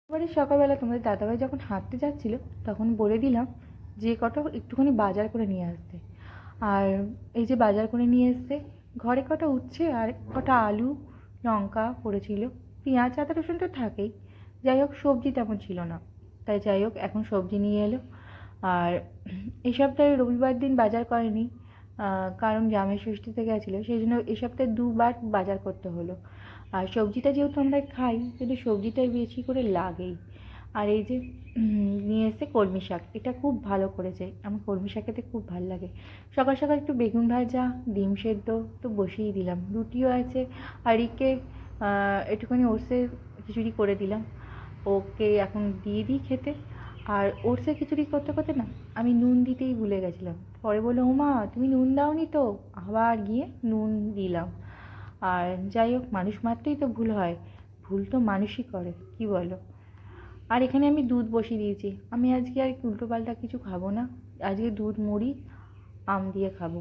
এবারে সকালবেলা তোমাদের দাদাভাই যখন হাঁটতে যাচ্ছিল তখন বলে দিলাম যে কটা একটুখানি বাজার করে নিয়ে আসতে। আর এই যে বাজার করে নিয়ে এসছে, ঘরে কটা উচ্ছে আর কটা আলু লঙ্কা পড়েছিল, পেঁয়াজ আদা রসুন তো থাকেই। যাই হোক সবজি তেমন ছিল না, তাই যাই হোক এখন সবজি নিয়ে এলো। আর এই সপ্তাহে রবিবার দিন বাজার করেনি, কারণ জামাই ষষ্ঠীতে গেছিলো, সেই জন্য এই সপ্তাহে দুবার বাজার করতে হলো। আর সবজিটা যেহেতু আমরা খাই, কিন্তু সবজিটা বেশি করে লাগেই। আর এই যে নিয়ে এসে কলমি শাক, এটা খুব ভালো করেছে, আমার কলমি শাক খেতে খুব ভালো লাগে। সকাল সকাল একটু বেগুন ভাজা ডিম সেদ্ধ তো বসিয়ে দিলাম, রুটিও আছে। আর একে একটুখানি ওটসের খিচুড়ি করে দিলাম, ওকে এখন দিয়ে দিই খেতে। আর ওটসের খিচুড়ি করতে করতে না আমি নুন দিতেই ভুলে গেছিলাম, পরে বললো ওমা তুমি নুন দাওনি তো, আবার গিয়ে নুন দিলাম। আর যাই হোক মানুষ মাত্রই তো ভুল হয়, ভুল তো মানুষই করে, কি বলো? আর এখানে আমি দুধ বসিয়ে দিয়েছি, আমি আজকে আর উল্টোপাল্টা কিছু খাবো না, আজকে দুধ মুড়ি আম দিয়ে খাবো,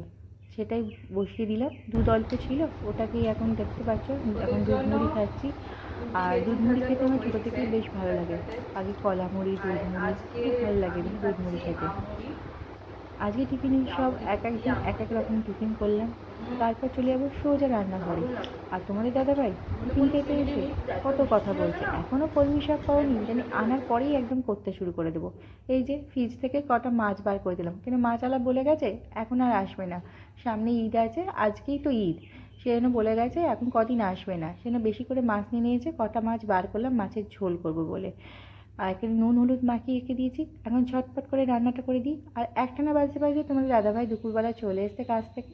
সেটাই বসিয়ে দিলাম। দুধ অল্প ছিল, ওটাকেই এখন দেখতে পাচ্ছ এখন দুধ মুড়ি খাচ্ছি। আর দুধ মুড়ি খেতে আমার ছোটো থেকেই বেশ ভালো লাগে, আগে কলা মুড়ি দুধ মুড়ি খুব ভালো লাগে দুধ মুড়ি খেতে। আজকে টিফিনে সব এক একজন এক এক রকম টিফিন করলাম, তারপর চলে যাবো সোজা রান্নাঘরে। আর তোমাদের দাদাভাই টিফিন খেতে এসে কত কথা বলছে, এখনও কলমি শাক পাওনি, জানি আনার পরেই একদম করতে শুরু করে দেবো। এই যে ফ্রিজ থেকে কটা মাছ বার করে দিলাম, কিন্তু মাছওয়ালা বলে গেছে এখন আর আসবে না, সামনে ঈদ আছে, আজকেই তো ঈদ, সে জন্য বলে গেছে এখন কদিন আসবে না, সেজন্য বেশি করে মাছ নিয়ে নিয়েছে, কটা মাছ বার করলাম মাছের ঝোল করবো বলে। আর এখানে নুন হলুদ মাখিয়ে রেখে দিয়েছি, এখন ঝটপট করে রান্নাটা করে দিই। আর একটানা বাজতে বাজতে তোমাদের দাদাভাই দুপুরবেলা চলে এসছে কাজ থেকে।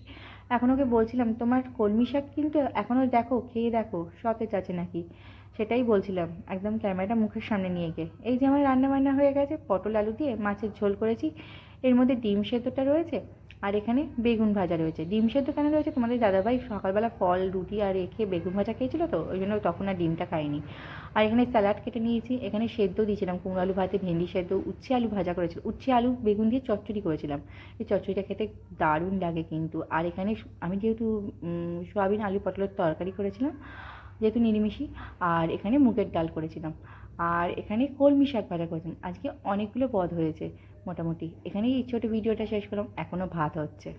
এখন ওকে বলছিলাম তোমার কলমি শাক কিন্তু এখনও দেখো খেয়ে দেখো সতেজ আছে নাকি, সেটাই বলছিলাম একদম ক্যামেরাটা মুখের সামনে নিয়ে গিয়ে। এই যে আমার রান্না বান্না হয়ে গেছে, পটল আলু দিয়ে মাছের ঝোল করেছি, এর মধ্যে ডিম সেদ্ধটা রয়েছে, আর এখানে বেগুন ভাজা রয়েছে। ডিম সেদ্ধ কেন রয়েছে, তোমাদের দাদাভাই সকালবেলা ফল রুটি আর রেখে বেগুন ভাজা খেয়েছিল তো, ওই জন্য তখন আর ডিমটা খাইনি। আর এখানে স্যালাড কেটে নিয়েছি, এখানে সেদ্ধ দিয়েছিলাম কুমড়ো আলু ভাতে, ভেন্ডি সেদ্ধ, উচ্ছে আলু ভাজা করেছিলাম, উচ্ছে আলু বেগুন দিয়ে চচ্চড়ি করেছিলাম। এই চচ্চড়িটা খেতে দারুণ লাগে কিন্তু। আর এখানে আমি যেহেতু সোয়াবিন আলু পটলের তরকারি করেছিলাম যেহেতু নিরামিষই, আর এখানে মুগের ডাল করেছিলাম, আর এখানে কলমি শাক ভাজা করেছিলাম। আজকে অনেকগুলো পদ হয়েছে মোটামুটি। এখানেই ছোটো ভিডিওটা শেষ করলাম, এখনও ভাত হচ্ছে।